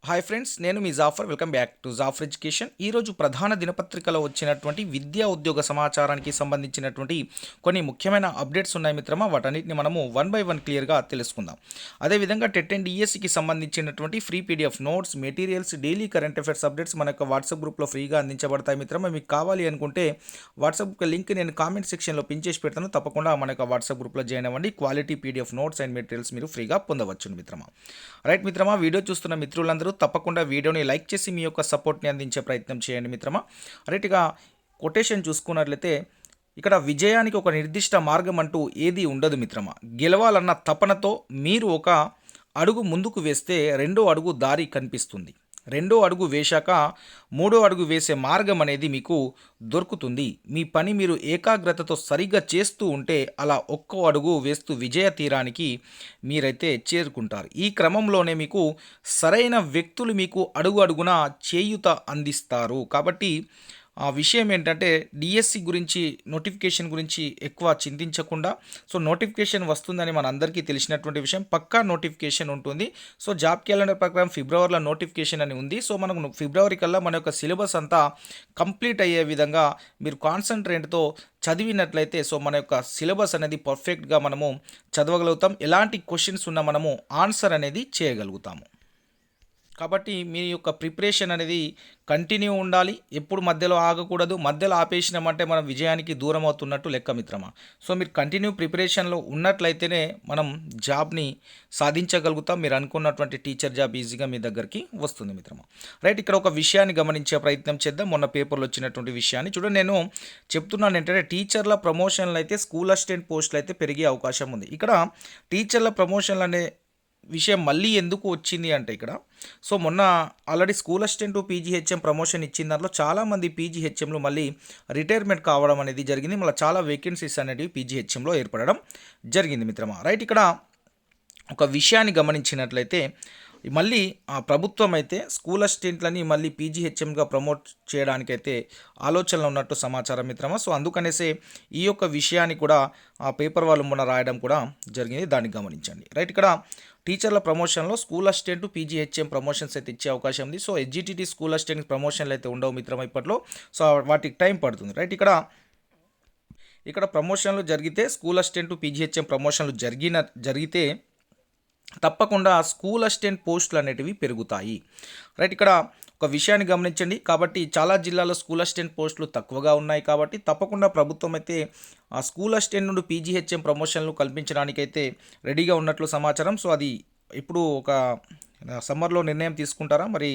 Hi friends, నేను మీ Jafar. Welcome back to Jafar education. ఈరోజు ప్రధాన దినపత్రికలో వచ్చినటువంటి విద్యా ఉద్యోగ సమాచారానికి సంబంధించినటువంటి కొన్ని ముఖ్యమైన అప్డేట్స్ ఉన్నాయి మిత్రమా. వాటన్నిటిని మనము వన్ బై వన్ క్లియర్గా తెలుసుకుందాం. అదేవిధంగా టెట్ అండ్ డిఎస్సికి సంబంధించినటువంటి free PDF notes, materials, daily current affairs updates మన యొక్క వాట్సాప్ గ్రూప్లో ఫ్రీగా అందించబడతాయి మిత్రమా. మీకు కావాలి అనుకుంటే వాట్సాప్ లింక్ నేను కామెంట్ సెక్షన్లో పిన్ చేసి పెడతాను. తప్పకుండా మన యొక్క వాట్సాప్ గ్రూప్లో జాయిన్ అవ్వండి. Quality PDF notes and materials మీరు ఫ్రీగా పొందవచ్చు మిత్రమా. రైట్ మిత్రమా, వీడియో చూస్తున్న మిత్రులందరూ తప్పకుండా వీడియోని లైక్ చేసి మీ యొక్క సపోర్ట్ని అందించే ప్రయత్నం చేయండి మిత్రమా. రైట్గా కొటేషన్ చూసుకున్నట్లయితే ఇక్కడ విజయానికి ఒక నిర్దిష్ట మార్గం అంటూ ఏది ఉండదు మిత్రమా. గెలవాలన్న తపనతో మీరు ఒక అడుగు ముందుకు వేస్తే రెండో అడుగు దారి కనిపిస్తుంది. రెండో అడుగు వేశాక మూడో అడుగు వేసే మార్గం అనేది మీకు దొరుకుతుంది. మీ పని మీరు ఏకాగ్రతతో సరిగ్గా చేస్తూ ఉంటే అలా ఒక్కో అడుగు వేస్తూ విజయ తీరానికి మీరైతే చేరుకుంటారు. ఈ క్రమంలోనే మీకు సరైన వ్యక్తులు మీకు అడుగు అడుగున చేయూత అందిస్తారు. కాబట్టి ఆ విషయం ఏంటంటే డిఎస్సి గురించి, నోటిఫికేషన్ గురించి ఎక్కువ చింతించకుండా, సో నోటిఫికేషన్ వస్తుందని మన అందరికీ తెలిసినటువంటి విషయం. పక్కా నోటిఫికేషన్ ఉంటుంది. సో జాబ్ క్యాలెండర్ ప్రకారం ఫిబ్రవరిలో నోటిఫికేషన్ అని ఉంది. సో మనకు ఫిబ్రవరి కల్లా మన యొక్క సిలబస్ అంతా కంప్లీట్ అయ్యే విధంగా మీరు కాన్సన్ట్రేట్తో చదివినట్లయితే సో మన యొక్క సిలబస్ అనేది పర్ఫెక్ట్గా మనము చదవగలుగుతాం. ఎలాంటి క్వశ్చన్స్ ఉన్నా మనము ఆన్సర్ అనేది చేయగలుగుతాము. కాబట్టి మీ యొక్క ప్రిపరేషన్ అనేది కంటిన్యూ ఉండాలి. ఎప్పుడు మధ్యలో ఆగకూడదు. మధ్యలో ఆపేసినామంటే మనం విజయానికి దూరం అవుతున్నట్టు లెక్క మిత్రమా. సో మీరు కంటిన్యూ ప్రిపరేషన్లో ఉన్నట్లయితేనే మనం జాబ్ని సాధించగలుగుతాం. మీరు అనుకున్నటువంటి టీచర్ జాబ్ ఈజీగా మీ దగ్గరికి వస్తుంది మిత్రమా. రైట్, ఇక్కడ ఒక విషయాన్ని గమనించే ప్రయత్నం చేద్దాం. మొన్న పేపర్లో వచ్చినటువంటి విషయాన్ని చూడండి. నేను చెప్తున్నాను ఏంటంటే టీచర్ల ప్రమోషన్లు అయితే, స్కూల్ అసిస్టెంట్ పోస్టులు అయితే పెరిగే అవకాశం ఉంది. ఇక్కడ టీచర్ల ప్రమోషన్లు అనే విషయం మళ్ళీ ఎందుకు వచ్చింది అంటే ఇక్కడ సో మొన్న already school assistant PGHM promotion ఇచ్చిన దాంట్లో చాలామంది పీజీహెచ్ఎంలు మళ్ళీ రిటైర్మెంట్ కావడం అనేది జరిగింది. మళ్ళీ చాలా వేకెన్సీస్ అనేవి పీజీహెచ్ఎంలో ఏర్పడడం జరిగింది మిత్రమా. రైట్, ఇక్కడ ఒక విషయాన్ని గమనించినట్లయితే మళ్ళీ ఆ ప్రభుత్వం అయితే స్కూల్ అసిస్టెంట్లని మళ్ళీ పీజీహెచ్ఎంగా ప్రమోట్ చేయడానికైతే ఆలోచనలు ఉన్నట్టు సమాచారం మిత్రమా. సో అందుకనేసే ఈ యొక్క విషయాన్ని కూడా ఆ పేపర్ వాళ్ళు మొన్న రాయడం కూడా జరిగింది. దాన్ని గమనించండి. రైట్, ఇక్కడ టీచర్ల ప్రమోషన్లో స్కూల్ అసిస్టెంట్ పీజీహెచ్ఎం ప్రమోషన్స్ అయితే ఇచ్చే అవకాశం ఉంది. సో హెచ్జిటిటి స్కూల్ అసిస్టెంట్ ప్రమోషన్లు అయితే ఉండవు మిత్రమా ఇప్పట్లో. సో వాటికి టైం పడుతుంది. రైట్, ఇక్కడ ప్రమోషన్లు జరిగితే, స్కూల్ అసిస్టెంట్ పీజీహెచ్ఎం ప్రమోషన్లు జరిగితే తప్పకుండా స్కూల్ అసిస్టెంట్ పోస్టులు అనేటివి పెరుగుతాయి. రైట్, ఇక్కడ ఒక విషయాన్ని గమనించండి. కాబట్టి చాలా జిల్లాలో స్కూల్ అసిస్టెంట్ పోస్టులు తక్కువగా ఉన్నాయి. కాబట్టి తప్పకుండా ప్రభుత్వం అయితే ఆ స్కూల్ అసిస్టెంట్ నుండి పీజీహెచ్ఎం ప్రమోషన్లు కల్పించడానికైతే రెడీగా ఉన్నట్లు సమాచారం. సో అది ఇప్పుడు ఒక సమ్మర్లో నిర్ణయం తీసుకుంటారా, మరి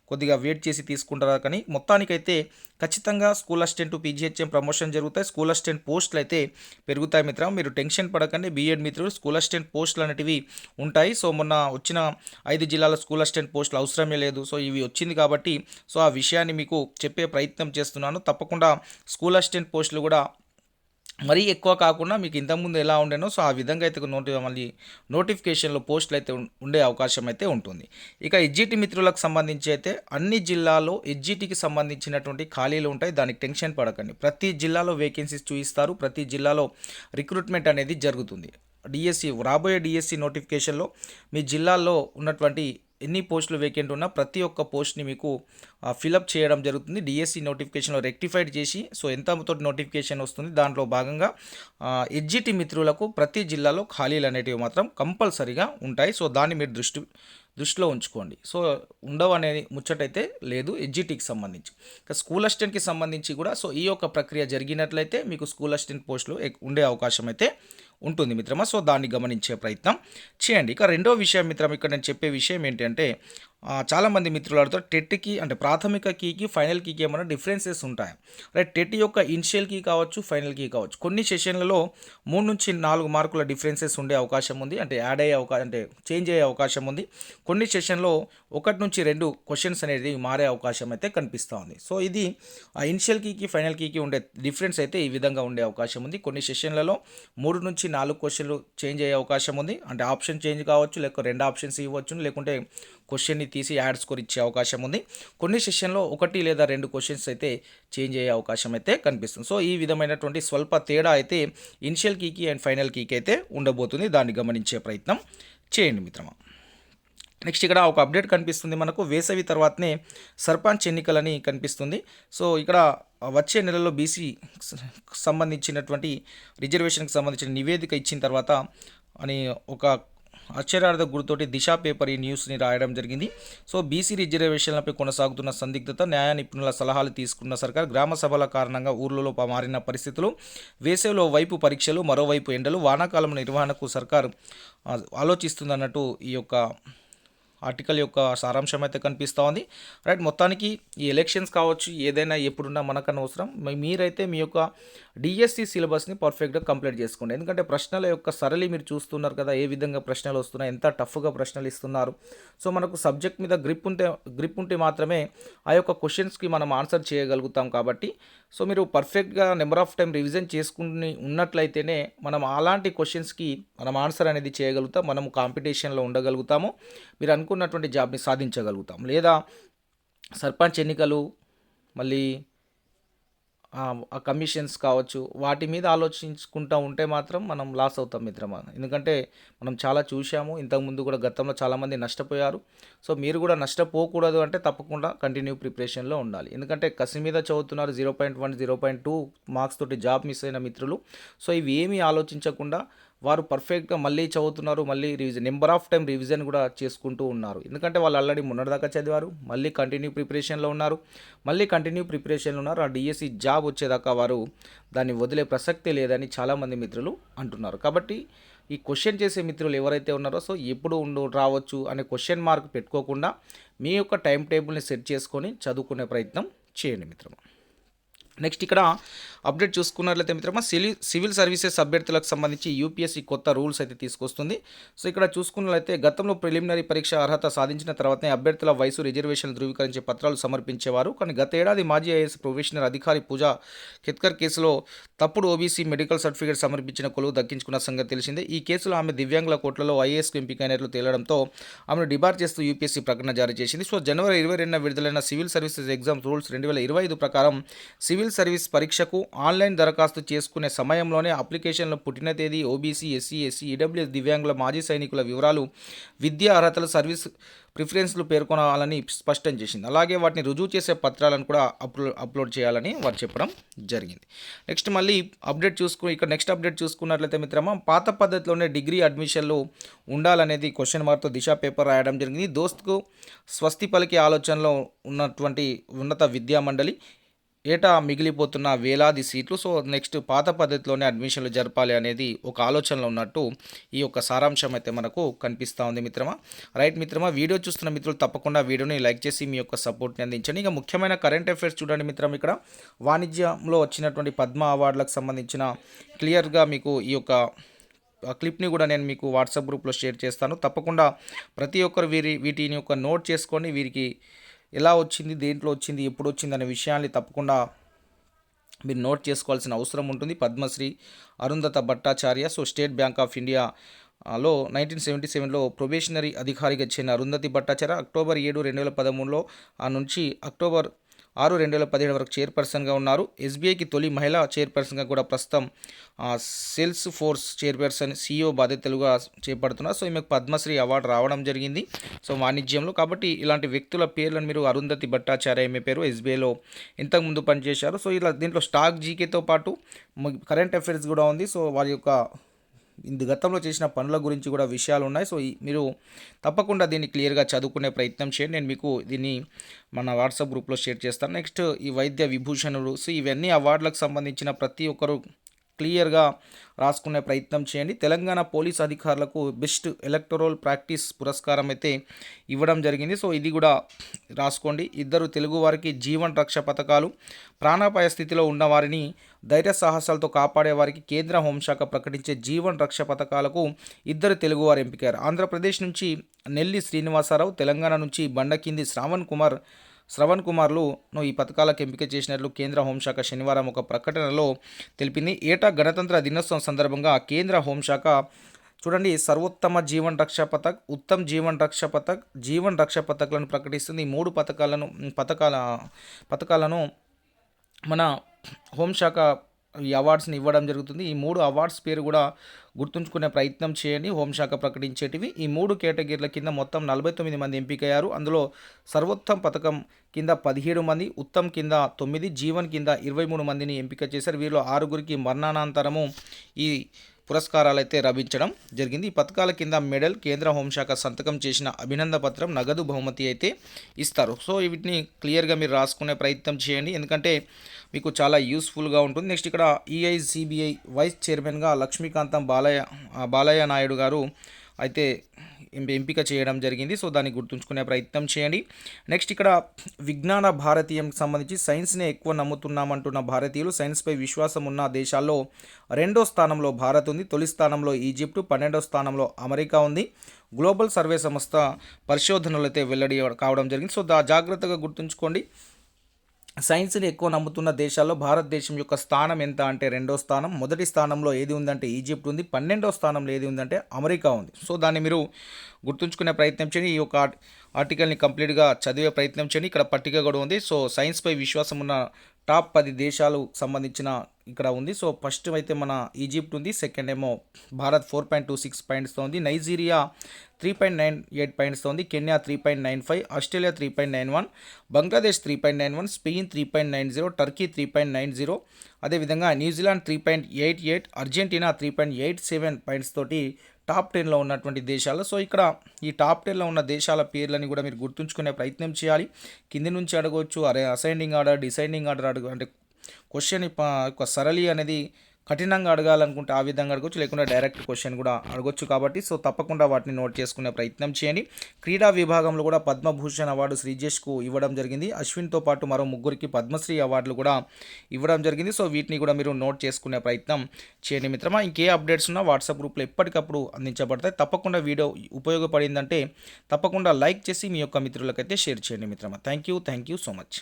కొద్దిగా వెయిట్ చేసి తీసుకుంటారా, కానీ మొత్తానికైతే ఖచ్చితంగా స్కూల్ అసిస్టెంట్ పీజీహెచ్ఎం ప్రమోషన్ జరుగుతాయి. స్కూల్ అసిస్టెంట్ పోస్టులు అయితే పెరుగుతాయి మిత్రం. మీరు టెన్షన్ పడకండి. బీఎడ్ మిత్రులు, స్కూల్ అసిస్టెంట్ పోస్టులు అనేటివి ఉంటాయి. సో మొన్న వచ్చిన 5 జిల్లాల స్కూల్ అసిస్టెంట్ పోస్టులు అవసరమే లేదు. సో ఇవి వచ్చింది కాబట్టి సో ఆ విషయాన్ని మీకు చెప్పే ప్రయత్నం చేస్తున్నాను. తప్పకుండా స్కూల్ అసిస్టెంట్ పోస్టులు కూడా మరీ ఎక్కువ కాకుండా మీకు ఇంతకుముందు ఎలా ఉండేనో సో ఆ విధంగా అయితే మళ్ళీ నోటిఫికేషన్లో పోస్టులు అయితే ఉండే అవకాశం అయితే ఉంటుంది. ఇక ఎడ్జిటి మిత్రులకు సంబంధించి అయితే అన్ని జిల్లాలో ఎడ్జిటికి సంబంధించినటువంటి ఖాళీలు ఉంటాయి. దానికి టెన్షన్ పడకండి. ప్రతి జిల్లాలో వేకెన్సీస్ చూపిస్తారు. ప్రతి జిల్లాలో రిక్రూట్మెంట్ అనేది జరుగుతుంది. రాబోయే డిఎస్సి నోటిఫికేషన్లో మీ జిల్లాల్లో ఉన్నటువంటి ఎన్ని పోస్టులు వేకెంట్ ఉన్నా ప్రతి ఒక్క పోస్ట్ని మీకు ఫిలప్ చేయడం జరుగుతుంది. డిఎస్సి నోటిఫికేషన్లో రెక్టిఫైడ్ చేసి సో ఎంతతో నోటిఫికేషన్ వస్తుంది దాంట్లో భాగంగా ఎడ్జిటి మిత్రులకు ప్రతి జిల్లాలో ఖాళీలు అనేటివి మాత్రం కంపల్సరీగా ఉంటాయి. సో దాన్ని మీరు దృష్టిలో ఉంచుకోండి. సో ఉండవు అనేది ముచ్చటైతే లేదు ఎడ్జిటికి సంబంధించి. ఇక స్కూల్ అసిస్టెంట్కి సంబంధించి కూడా సో ఈ యొక్క ప్రక్రియ జరిగినట్లయితే మీకు స్కూల్ అసిస్టెంట్ పోస్టులు ఉండే అవకాశం అయితే ఉంటుంది మిత్రమా. సో దాన్ని గమనించే ప్రయత్నం చేయండి. ఇక రెండో విషయం మిత్రం, ఇక్కడ నేను చెప్పే విషయం ఏంటంటే చాలామంది మిత్రులు అడుగుతారు టెట్కి అంటే ప్రాథమిక కీకి ఫైనల్ కీకి ఏమైనా డిఫరెన్సెస్ ఉంటాయి. రైట్, టెట్ యొక్క ఇనిషియల్ కీ కావచ్చు, ఫైనల్ కీ కావచ్చు. కొన్ని సెషన్లలో 3 నుంచి 4 మార్కుల డిఫరెన్సెస్ ఉండే అవకాశం ఉంది. అంటే యాడ్ అయ్యే అంటే చేంజ్ అయ్యే అవకాశం ఉంది. కొన్ని సెషన్లో 1 నుంచి 2 క్వశ్చన్స్ అనేది మారే అవకాశం అయితే కనిపిస్తూ ఉంది. సో ఇది ఇనిషియల్ కీకి ఫైనల్ కీకి ఉండే డిఫరెన్స్ అయితే ఈ విధంగా ఉండే అవకాశం ఉంది. కొన్ని సెషన్లలో 3 నుంచి 4 క్వశ్చన్లు చేంజ్ అయ్యే అవకాశం ఉంది. అంటే ఆప్షన్ చేంజ్ కావచ్చు, లేకపోతే 2 ఆప్షన్స్ ఇవ్వచ్చు, లేకుంటే క్వశ్చన్ని తీసి యాడ్ స్కోర్ ఇచ్చే అవకాశం ఉంది. కొన్ని సెషన్లో 1 లేదా 2 క్వశ్చన్స్ అయితే చేంజ్ అయ్యే అవకాశం అయితే కనిపిస్తుంది. సో ఈ విధమైనటువంటి స్వల్ప తేడా అయితే ఇనిషియల్ కీకి అండ్ ఫైనల్ కీకి అయితే ఉండబోతుంది. దాన్ని గమనించే ప్రయత్నం చేయండి మిత్రమా. నెక్స్ట్ ఇక్కడ ఒక అప్డేట్ కనిపిస్తుంది మనకు వేసవి తర్వాతనే సర్పంచ్ ఎన్నికలని కనిపిస్తుంది. సో ఇక్కడ వచ్చే నెలలో బీసీ సంబంధించినటువంటి రిజర్వేషన్కి సంబంధించిన నివేదిక ఇచ్చిన తర్వాత అని ఒక అక్షరార్థ గుర్తుతోటి దిశ పేపర్ ఈ న్యూస్ని రాయడం జరిగింది. సో బీసీ రిజర్వేషన్లపై కొనసాగుతున్న సందిగ్ధత, న్యాయ నిపుణుల సలహాలు తీసుకున్న సర్కార్, గ్రామ సభల కారణంగా ఊర్లలో మారిన పరిస్థితులు, వేసవిలో వైపు పరీక్షలు, మరోవైపు ఎండలు, వానాకాలం నిర్వహణకు సర్కార్ ఆలోచిస్తుందన్నట్టు ఈ యొక్క ఆర్టికల్ యొక్క సారాంశం అయితే కనిపిస్తూ ఉంది. రైట్, మొత్తానికి ఈ ఎలక్షన్స్ కావచ్చు ఏదైనా ఎప్పుడున్నా మనకన్నా అవసరం మీరైతే మీ యొక్క డిఎస్సి సిలబస్ని పర్ఫెక్ట్గా కంప్లీట్ చేసుకోండి. ఎందుకంటే ప్రశ్నల యొక్క సరళి మీరు చూస్తున్నారు కదా, ఏ విధంగా ప్రశ్నలు వస్తున్నాయి, ఎంత టఫ్గా ప్రశ్నలు ఇస్తున్నారు. సో మనకు సబ్జెక్ట్ మీద గ్రిప్ ఉంటే మాత్రమే ఆ యొక్క క్వశ్చన్స్కి మనం ఆన్సర్ చేయగలుగుతాం. కాబట్టి సో మీరు పర్ఫెక్ట్గా నెంబర్ ఆఫ్ టైం రివిజన్ చేసుకుని ఉన్నట్లయితేనే మనం అలాంటి క్వశ్చన్స్కి మనం ఆన్సర్ అనేది చేయగలుగుతాం, మనము కాంపిటీషన్లో ఉండగలుగుతాము, మీరు అనుకున్నటువంటి జాబ్ని సాధించగలుగుతాం. లేదా సర్పంచ్ ఎన్నికలు, మళ్ళీ ఆ కమిషన్స్ కావచ్చు, వాటి మీద ఆలోచించుకుంటూ ఉంటే మాత్రం మనం లాస్ అవుతాం మిత్రమా. ఎందుకంటే మనం చాలా చూసాము, ఇంతకుముందు కూడా గతంలో చాలామంది నష్టపోయారు. సో మీరు కూడా నష్టపోకూడదు అంటే తప్పకుండా కంటిన్యూ ప్రిపరేషన్లో ఉండాలి. ఎందుకంటే కసి మీద చదువుతున్నారు, 0.1 0.2 మార్క్స్ తోటి జాబ్ మిస్ అయిన మిత్రులు. సో ఇవి ఏమీ ఆలోచించకుండా వారు పర్ఫెక్ట్గా మళ్ళీ చదువుతున్నారు, మళ్ళీ నెంబర్ ఆఫ్ టైం రివిజన్ కూడా చేసుకుంటూ ఉన్నారు. ఎందుకంటే వాళ్ళు ఆల్రెడీ మొన్నటిదాకా చదివారు, మళ్ళీ కంటిన్యూ ప్రిపరేషన్లో ఉన్నారు. ఆ డిఎస్సి జాబ్ వచ్చేదాకా వారు దాన్ని వదిలే ప్రసక్తే లేదని చాలామంది మిత్రులు అంటున్నారు. కాబట్టి ఈ క్వశ్చన్ చేసే మిత్రులు ఎవరైతే ఉన్నారో సో ఎప్పుడు రావచ్చు అనే క్వశ్చన్ మార్క్ పెట్టుకోకుండా మీ యొక్క టైం టేబుల్ని సెట్ చేసుకొని చదువుకునే ప్రయత్నం చేయండి మిత్రమా. నెక్స్ట్ ఇక్కడ అప్డేట్ చూసుకున్నట్లయితే మిత్రమా, సివిల్ సర్వీసెస్ అభ్యర్థులకు సంబంధించి యూపీఎస్సీ కొత్త రూల్స్ అయితే తీసుకొస్తుంది. సో ఇక్కడ చూసుకున్నట్లయితే గతంలో ప్రిలిమినరీ పరీక్ష అర్హత సాధించిన తర్వాతనే అభ్యర్థుల వయసు రిజర్వేషన్లు ధృవీకరించే పత్రాలు సమర్పించేవారు. కానీ గత ఏడాది మాజీ ఐఏఎస్ ప్రొఫెషనల్ అధికారి పూజా ఖెత్కర్ కేసులో తప్పుడు ఓబీసీ మెడికల్ సర్టిఫికేట్ సమర్పించిన కొలువు దక్కించుకున్న సంగతి తెలిసిందే. ఈ కేసులో ఆమె దివ్యాంగుల కోట్లలో ఐఏఎస్కు ఎంపికైనట్లు తేలడంతో ఆమెను డిబార్ చేస్తూ యూపీఎస్సీ ప్రకటన జారీ చేసింది. సో జనవరి 22న విడుదలైన సివిల్ సర్వీసెస్ ఎగ్జామ్స్ రూల్స్ 2025 ప్రకారం సివిల్ సర్వీస్ పరీక్షకు ఆన్లైన్ దరఖాస్తు చేసుకునే సమయంలోనే అప్లికేషన్లో పుట్టిన తేదీ, ఓబీసీ, ఎస్సీ, ఈడబ్ల్యూఎస్ దివ్యాంగుల మాజీ సైనికుల వివరాలు, విద్యా అర్హతలు, సర్వీస్ ప్రిఫరెన్స్లు పేర్కొనాలని స్పష్టం చేసింది. అలాగే వాటిని రుజువు చేసే పత్రాలను కూడా అప్లోడ్ చేయాలని వారు చెప్పడం జరిగింది. నెక్స్ట్ మళ్ళీ నెక్స్ట్ అప్డేట్ చూసుకున్నట్లయితే మిత్రమా, పాత పద్ధతిలోనే డిగ్రీ అడ్మిషన్లు ఉండాలనేది క్వశ్చన్ మార్క్తో దిశ పేపర్ రాయడం జరిగింది. దోస్తుకు స్వస్తి పలికే ఆలోచనలో ఉన్నటువంటి ఉన్నత విద్యా మండలి ఏటా మిగిలిపోతున్న వేలాది సీట్లు. సో నెక్స్ట్ పాత పద్ధతిలోనే అడ్మిషన్లు జరపాలి అనేది ఒక ఆలోచనలో ఉన్నట్టు ఈ యొక్క సారాంశం అయితే మనకు కనిపిస్తూ ఉంది మిత్రమా. రైట్ మిత్రమా, వీడియో చూస్తున్న మిత్రులు తప్పకుండా వీడియోని లైక్ చేసి మీ యొక్క సపోర్ట్ని అందించండి. ఇక ముఖ్యమైన కరెంట్ అఫైర్స్ చూడండి మిత్రం, ఇక్కడ వాణిజ్యంలో వచ్చినటువంటి పద్మ అవార్డులకు సంబంధించిన క్లియర్గా మీకు ఈ యొక్క క్లిప్ని కూడా నేను మీకు వాట్సాప్ గ్రూప్లో షేర్ చేస్తాను. తప్పకుండా ప్రతి ఒక్కరు వీటిని యొక్క నోట్ చేసుకొని వీరికి ఎలా వచ్చింది, దేంట్లో వచ్చింది, ఎప్పుడు వచ్చింది అనే విషయాన్ని తప్పకుండా మీరు నోట్ చేసుకోవాల్సిన అవసరం ఉంటుంది. Padmashri Arundhati Bhattacharya, so State Bank of ఇండియాలో 1977లో ప్రొబేషనరీ అధికారిగా చేరిన అరుంధతి భట్టాచార్య అక్టోబర్ 7, 2013లో నుంచి అక్టోబర్ 6, 2017 వరకు చైర్పర్సన్గా ఉన్నారు. ఎస్బీఐకి తొలి మహిళా చైర్పర్సన్గా కూడా ప్రస్తుతం సేల్స్ ఫోర్స్ చైర్పర్సన్ CEO బాధ్యతలుగా చేపడుతున్నారు. సో ఈమెకు పద్మశ్రీ అవార్డు రావడం జరిగింది సో వాణిజ్యంలో. కాబట్టి ఇలాంటి వ్యక్తుల పేర్లను మీరు అరుంధతి భట్టాచార్య ఈమె పేరు ఎస్బీఐలో ఇంతకుముందు పనిచేశారు. సో ఇలా దీంట్లో స్టాక్ జీకేతో పాటు కరెంట్ అఫైర్స్ కూడా ఉంది. సో వారి యొక్క గతంలో చేసిన పనుల గురించి కూడా విషయాలు ఉన్నాయి. సో మీరు తప్పకుండా దీన్ని క్లియర్గా చదువుకునే ప్రయత్నం చేయండి. నేను మీకు దీన్ని మన వాట్సాప్ గ్రూప్లో షేర్ చేస్తాను. నెక్స్ట్ ఈ వైద్య విభూషణులు, సో ఇవన్నీ అవార్డులకు సంబంధించిన ప్రతి ఒక్కరు క్లియర్గా రాసుకునే ప్రయత్నం చేయండి. తెలంగాణ పోలీస్ అధికారులకు బెస్ట్ ఎలక్టోరల్ ప్రాక్టీస్ పురస్కారం అయితే ఇవ్వడం జరిగింది. సో ఇది కూడా రాసుకోండి. 2 తెలుగు వారికి జీవన్ రక్ష పథకాలు, ప్రాణాపాయ స్థితిలో ఉన్నవారిని ధైర్య సాహసాలతో కాపాడే వారికి కేంద్ర హోంశాఖ ప్రకటించే జీవన్ రక్ష పథకాలకు 2 తెలుగువారు ఎంపికారు. ఆంధ్రప్రదేశ్ నుంచి నెల్లి శ్రీనివాసరావు, తెలంగాణ నుంచి బండకింది శ్రవణ్ కుమార్లు ఈ పథకాలకు ఎంపిక చేసినట్లు కేంద్ర హోంశాఖ శనివారం ఒక ప్రకటనలో తెలిపింది. ఏటా గణతంత్ర దినోత్సవం సందర్భంగా కేంద్ర హోంశాఖ చూడండి సర్వోత్తమ జీవన్ రక్ష పథక్, ఉత్తమ్ జీవన్ రక్ష పథక్, జీవన్ రక్ష పథకాలను ప్రకటిస్తుంది. ఈ 3 పథకాలను మన హోంశాఖ ఈ అవార్డ్స్ని ఇవ్వడం జరుగుతుంది. ఈ 3 అవార్డ్స్ పేరు కూడా గుర్తుంచుకునే ప్రయత్నం చేయండి. హోంశాఖ ప్రకటించేటివి. ఈ 3 కేటగిరీల కింద మొత్తం 49 మంది ఎంపికయ్యారు. అందులో సర్వోత్తమ్ పథకం కింద 17 మంది, ఉత్తమ్ కింద 9, జీవన్ కింద 23 మందిని ఎంపిక చేశారు. వీరిలో 6గురికి మరణానంతరము ఈ పురస్కారాలు అయితే లభించడం జరిగింది. ఈ పథకాల కింద మెడల్, కేంద్ర హోంశాఖ సంతకం చేసిన అభినందన పత్రం, నగదు బహుమతి అయితే ఇస్తారు. సో వీటిని క్లియర్గా మీరు రాసుకునే ప్రయత్నం చేయండి, ఎందుకంటే మీకు చాలా యూస్ఫుల్గా ఉంటుంది. నెక్స్ట్ ఇక్కడ ఈఐసిబిఐ వైస్ చైర్మన్గా లక్ష్మీకాంతం బాలయ్య నాయుడు గారు అయితే ఎంపిక చేయడం జరిగింది. సో దాన్ని గుర్తుంచుకునే ప్రయత్నం చేయండి. నెక్స్ట్ ఇక్కడ విజ్ఞాన భారతీయంకి సంబంధించి సైన్స్నే ఎక్కువ నమ్ముతున్నామంటున్న భారతీయులు, సైన్స్పై విశ్వాసం ఉన్న దేశాల్లో 2వ స్థానంలో భారత్ ఉంది, తొలి స్థానంలో ఈజిప్టు, 12వ స్థానంలో అమెరికా ఉంది. గ్లోబల్ సర్వే సంస్థ పరిశోధనలు అయితే వెల్లడి కావడం జరిగింది. సో జాగ్రత్తగా గుర్తుంచుకోండి. సైన్స్ని ఎక్కువ నమ్ముతున్న దేశాల్లో భారతదేశం యొక్క స్థానం ఎంత అంటే 2వ స్థానం. మొదటి స్థానంలో ఏది ఉందంటే ఈజిప్ట్ ఉంది. 12వ స్థానంలో ఏది ఉందంటే అమెరికా ఉంది. సో దాన్ని మీరు గుర్తుంచుకునే ప్రయత్నం చేయండి. ఈ యొక్క ఆర్టికల్ని కంప్లీట్గా చదివే ప్రయత్నం చేయండి. ఇక్కడ పట్టిక కూడా ఉంది. సో సైన్స్పై విశ్వాసం ఉన్న టాప్ 10 దేశాలు సంబంధించిన ఇక్కడ ఉంది. సో ఫస్ట్ అయితే మన ఈజిప్ట్ ఉంది, సెకండ్ ఏమో భారత్ 4.26 పాయింట్స్తో ఉంది, నైజీరియా 3.98 పాయింట్స్తో ఉంది, Kenya 3.95, Australia 3.91, Bangladesh 3.91, Spain 3.90, Turkey 3.90, అదేవిధంగా న్యూజిలాండ్ 3.88, అర్జెంటీనా 3.87 పాయింట్స్ తోటి టాప్ 10లో ఉన్నటువంటి దేశాలు. సో ఇక్కడ ఈ టాప్ 10లో ఉన్న దేశాల పేర్లని కూడా మీరు గుర్తుంచుకునే ప్రయత్నం చేయాలి. కింది నుంచి అడగవచ్చు, అసెండింగ్ ఆర్డర్, డిసైడింగ్ ఆర్డర్ అంటే క్వశ్చన్ యొక్క సరళి అనేది కఠినంగా అడగాలనుకుంటే ఆ విధంగా అడగవచ్చు, లేకుంటే డైరెక్ట్ క్వశ్చన్ కూడా అడగొచ్చు. కాబట్టి సో తప్పకుండా వాటిని నోట్ చేసుకునే ప్రయత్నం చేయండి. క్రీడా విభాగంలో కూడా పద్మభూషణ్ అవార్డు శ్రీజేష్కు ఇవ్వడం జరిగింది. అశ్విన్తో పాటు మరో 3గురికి పద్మశ్రీ అవార్డులు కూడా ఇవ్వడం జరిగింది. సో వీటిని కూడా మీరు నోట్ చేసుకునే ప్రయత్నం చేయండి మిత్రమా. ఇంకే అప్డేట్స్ ఉన్నా వాట్సాప్ గ్రూప్లో ఎప్పటికప్పుడు అందించబడతాయి. తప్పకుండా వీడియో ఉపయోగపడిందంటే తప్పకుండా లైక్ చేసి మీ యొక్క మిత్రులకైతే షేర్ చేయండి మిత్రమా. Thank you so much.